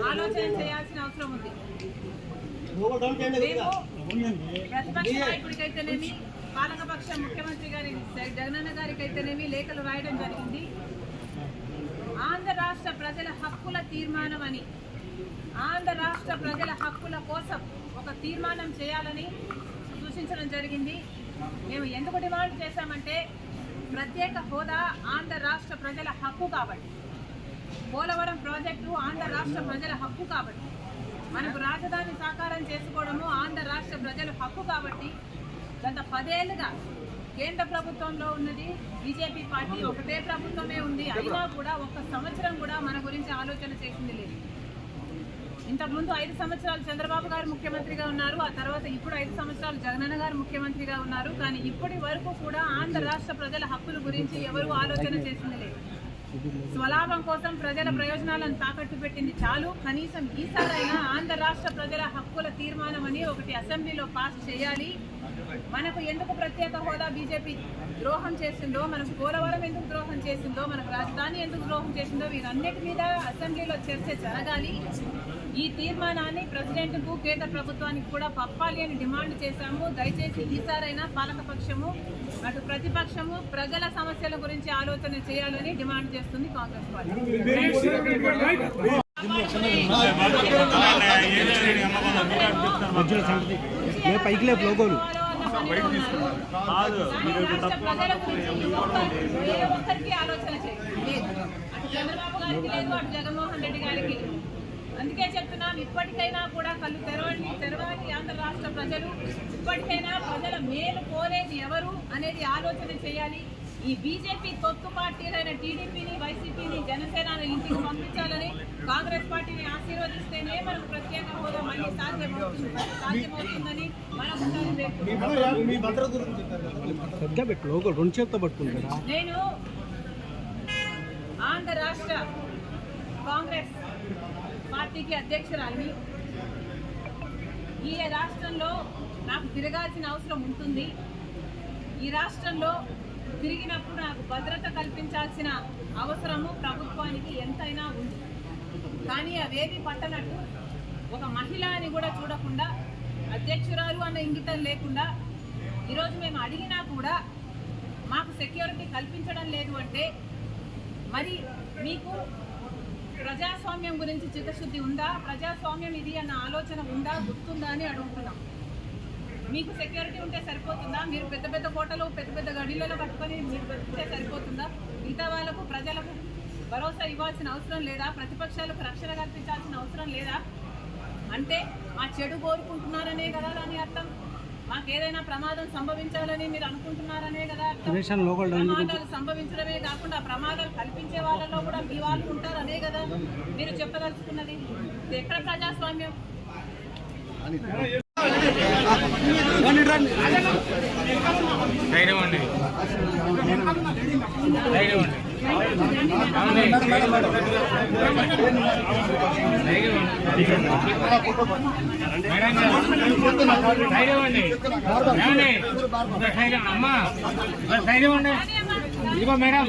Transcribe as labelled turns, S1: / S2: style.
S1: ఆలోచన చేయాల్సిన అవసరం ఉంది. ప్రతిపక్ష నాయకుడికైతేనేమి, పాలకపక్ష ముఖ్యమంత్రి గారి జగనన్న గారికైతేనేమి లేఖలు రాయడం జరిగింది. ఆంధ్ర రాష్ట్ర ప్రజల హక్కుల తీర్మానం అని, ఆంధ్ర రాష్ట్ర ప్రజల హక్కుల కోసం ఒక తీర్మానం చేయాలని సూచించడం జరిగింది. మేము ఎందుకు డిమాండ్ చేశామంటే, ప్రత్యేక హోదా ఆంధ్ర రాష్ట్ర ప్రజల హక్కు కాబట్టి, పోలవరం ప్రాజెక్టు ఆంధ్ర రాష్ట్ర ప్రజల హక్కు కాబట్టి, మనకు రాజధాని సాకారం చేసుకోవడము ఆంధ్ర రాష్ట్ర ప్రజల హక్కు కాబట్టి, గత 10 ఏళ్లుగా కేంద్ర ప్రభుత్వంలో ఉన్నది బీజేపీ పార్టీ, ఒకటే ప్రభుత్వమే ఉంది. అయినా కూడా ఒక్క సంవత్సరం కూడా మన గురించి ఆలోచన చేసింది లేదు. ఇంతకుముందు 5 సంవత్సరాలు చంద్రబాబు గారు ముఖ్యమంత్రిగా ఉన్నారు, ఆ తర్వాత ఇప్పుడు 5 సంవత్సరాలు జగనన్న గారు ముఖ్యమంత్రిగా ఉన్నారు. కానీ ఇప్పటి వరకు కూడా ఆంధ్ర రాష్ట్ర ప్రజల హక్కుల గురించి ఎవరూ ఆలోచన చేసింది లేదు. స్వలాభం కోసం ప్రజల ప్రయోజనాలను తాకట్టు పెట్టింది చాలు. కనీసం ఈసారైనా ఆంధ్ర రాష్ట్ర ప్రజల హక్కుల తీర్మానం అని ఒకటి అసెంబ్లీలో పాస్ చేయాలి. మనకు ఎందుకు ప్రత్యేక హోదా బీజేపీ ద్రోహం చేసిందో, మనకు పోలవరం ఎందుకు ద్రోహం చేసిందో, మనకు రాజధాని ఎందుకు ద్రోహం చేసిందో, వీరన్నిటి మీద అసెంబ్లీలో చర్చ జరగాలి. ఈ తీర్మానాన్ని ప్రెసిడెంట్కు, కేంద్ర ప్రభుత్వానికి కూడా పంపాలి అని డిమాండ్ చేశాము. దయచేసి ఈసారైనా పాలకపక్షము, అటు ప్రతిపక్షము ప్రజల సమస్యల గురించి ఆలోచన చేయాలని డిమాండ్ చేస్తుంది కాంగ్రెస్ పార్టీ. ఒక్కరికి ఆలోచన చేయండి, అటు చంద్రబాబు గారికి లేదు, అటు జగన్మోహన్ రెడ్డి గారికి లేదు. అందుకే చెప్తున్నాం, ఇప్పటికైనా కూడా కళ్ళు తెరవాలి ఆంధ్ర రాష్ట్ర ప్రజలు. ఇప్పటికైనా ప్రజల మేలు కోరేది ఎవరు అనేది ఆలోచన చేయాలి. ఈ బీజేపీ తొత్తు పార్టీలైన టీడీపీని, వైసీపీని, జనసేనని ఇంటికి పంపించాలని, కాంగ్రెస్ పార్టీని ఆశీర్వదిస్తేనే మనకు ప్రత్యేక హోదా మళ్ళీ సాధ్యమవుతుందని నేను ఆంధ్ర రాష్ట్ర కాంగ్రెస్ పార్టీకి అధ్యక్షురాలిని. ఈ రాష్ట్రంలో నాకు తిరగాల్సిన అవసరం ఉంటుంది. ఈ రాష్ట్రంలో తిరిగినప్పుడు నాకు భద్రత కల్పించాల్సిన అవసరము ప్రభుత్వానికి ఎంతైనా ఉంది. కానీ అవేవి పట్టనట్టు, ఒక మహిళ అని కూడా చూడకుండా, అధ్యక్షురాలు అన్న ఇంగితం లేకుండా ఈరోజు మేము అడిగినా కూడా మాకు సెక్యూరిటీ కల్పించడం లేదు అంటే, మరి మీకు ప్రజాస్వామ్యం గురించి చిత్తశుద్ధి ఉందా? ప్రజాస్వామ్యం ఇది అన్న ఆలోచన ఉందా, గుర్తుందా అని అడుగుతున్నాం. మీకు సెక్యూరిటీ ఉంటే సరిపోతుందా? మీరు పెద్ద పెద్ద కోటలు, పెద్ద పెద్ద గడిలలో కట్టుకొని మీరు బతికితే సరిపోతుందా? మిగతా వాళ్ళకు, ప్రజలకు భరోసా ఇవ్వాల్సిన అవసరం లేదా? ప్రతిపక్షాలకు రక్షణ కల్పించాల్సిన అవసరం లేదా? అంటే మా చెడు కోరుకుంటున్నారనే కదా దాని అర్థం. మాకేదైనా ప్రమాదం సంభవించాలని మీరు అనుకుంటున్నారనే కదా అర్థం. ప్రమాదాలు సంభవించడమే కాకుండా ప్రమాదాలు కల్పించే వాళ్ళలో కూడా మీ వాళ్ళు ఉంటారనే కదా మీరు చెప్పదలుచుకున్నది. ఎక్కడ ప్రజాస్వామ్యం?
S2: అమ్మా ఇదిగో మేడం.